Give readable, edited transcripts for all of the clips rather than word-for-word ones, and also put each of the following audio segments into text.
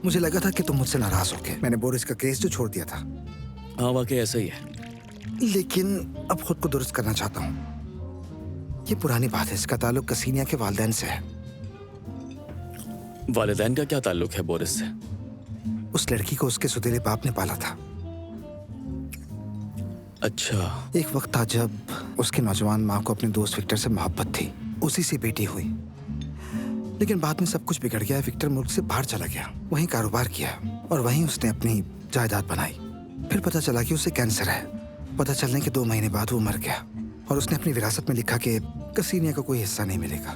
मुझे लगा था कि तुम मुझसे नाराज हो गए। मैंने बोरिस का केस जो छोड़ दिया था। हाँ, वाकई ऐसा ही है। लेकिन अब खुद को दुरुस्त करना चाहता हूँ। ये पुरानी बात है, इसका ताल्लुक कसीनिया के वालिदैन से है। वालिदैन का क्या ताल्लुक है बोरिस से? उस लड़की को उसके सुतेले बाप ने पाला था। अच्छा। एक वक्त था जब उसकी नौजवान माँ को अपने दोस्त विक्टर से मोहब्बत थी। उसी से बेटी हुई। लेकिन बाद में सब कुछ बिगड़ गया। विक्टर मुल्क से बाहर चला गया, वहीं कारोबार किया और वहीं उसने अपनी जायदाद बनाई। फिर पता चला कि उसे कैंसर है। पता चलने के 2 महीने बाद वो मर गया और उसने अपनी विरासत में लिखा कि कसीनिया को कोई हिस्सा नहीं मिलेगा।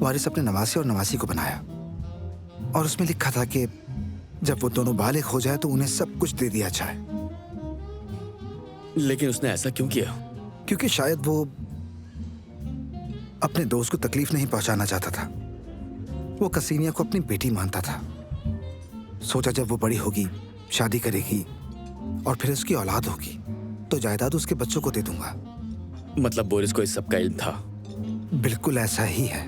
वारिस अपने नवासी और नवासी को बनाया और उसमें लिखा था कि जब वो दोनों बालिग हो जाए तो उन्हें सब कुछ दे दिया जाए। लेकिन उसने ऐसा क्यों किया? क्योंकि शायद वो अपने दोस्त को तकलीफ नहीं पहुंचाना चाहता था। वो कसीनिया को अपनी बेटी मानता था। सोचा जब वो बड़ी होगी, शादी करेगी और फिर उसकी औलाद होगी तो जायदाद उसके बच्चों को दे दूंगा। मतलब बोरिस को इस सब का इल्म था? बिल्कुल ऐसा ही है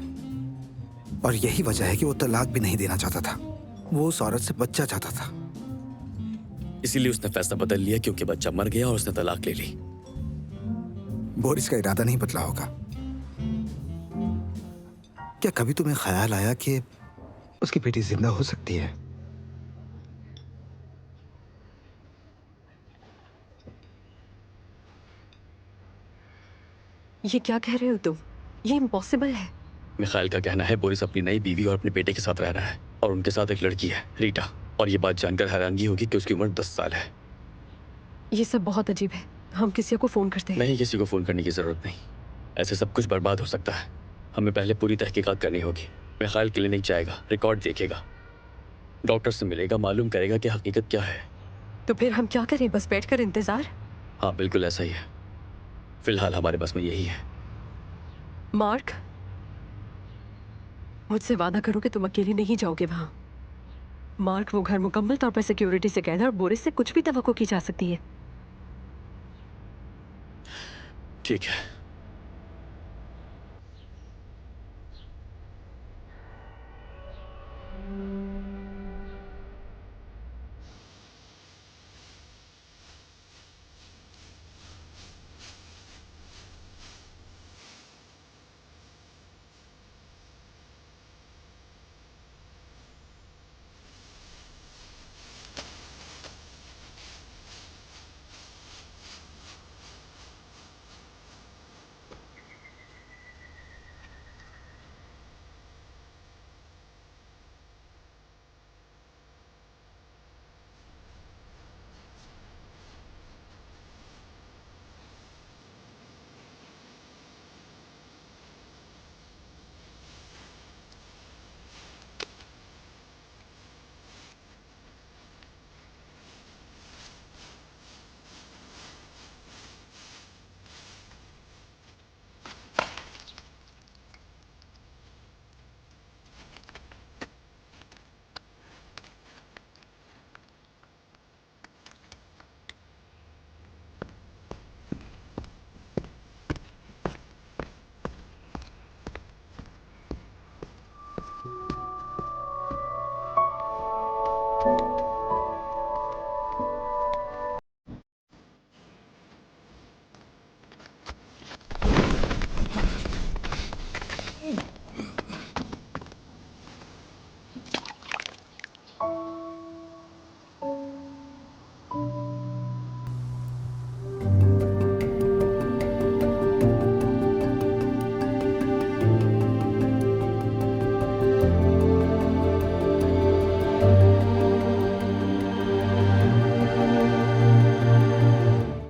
और यही वजह है कि वो तलाक भी नहीं देना चाहता था। वो उस औरत से बच्चा चाहता था। इसीलिए उसने फैसला बदल लिया क्योंकि बच्चा मर गया और उसने तलाक ले ली। बोरिस का इरादा नहीं बदला होगा। क्या कभी तुम्हें ख्याल आया कि उसकी बेटी जिंदा हो सकती है? ये क्या कह रहे हो तुम? ये इम्पॉसिबल है। मिखाइल का कहना है बोरिस अपनी नई बीवी और अपने बेटे के साथ रह रहा है और उनके साथ एक लड़की है, रीटा। और ये बात जानकर हैरानगी होगी कि उसकी उम्र 10 साल है। ये सब बहुत अजीब है। हम किसी को फोन करते हैं। नहीं, किसी को फोन करने की जरूरत नहीं। ऐसे सब कुछ बर्बाद हो सकता है। हमें पहले पूरी तहकीकात करनी होगी। मिखाइल क्लिनिक जाएगा, रिकॉर्ड देखेगा, डॉक्टर से मिलेगा, मालूम करेगा कि हकीकत क्या है। तो फिर हम क्या करें? बस बैठकर इंतजार? हाँ, बिल्कुल ऐसा ही है। फिलहाल हमारे बस में यही है। मार्क, मुझसे वादा करो कि तुम अकेले नहीं जाओगे वहां। मार्क, वो घर मुकम्मल तौर पर सिक्योरिटी से कैद है और बोरिस से कुछ भी तवक्को की जा सकती है। ठीक है।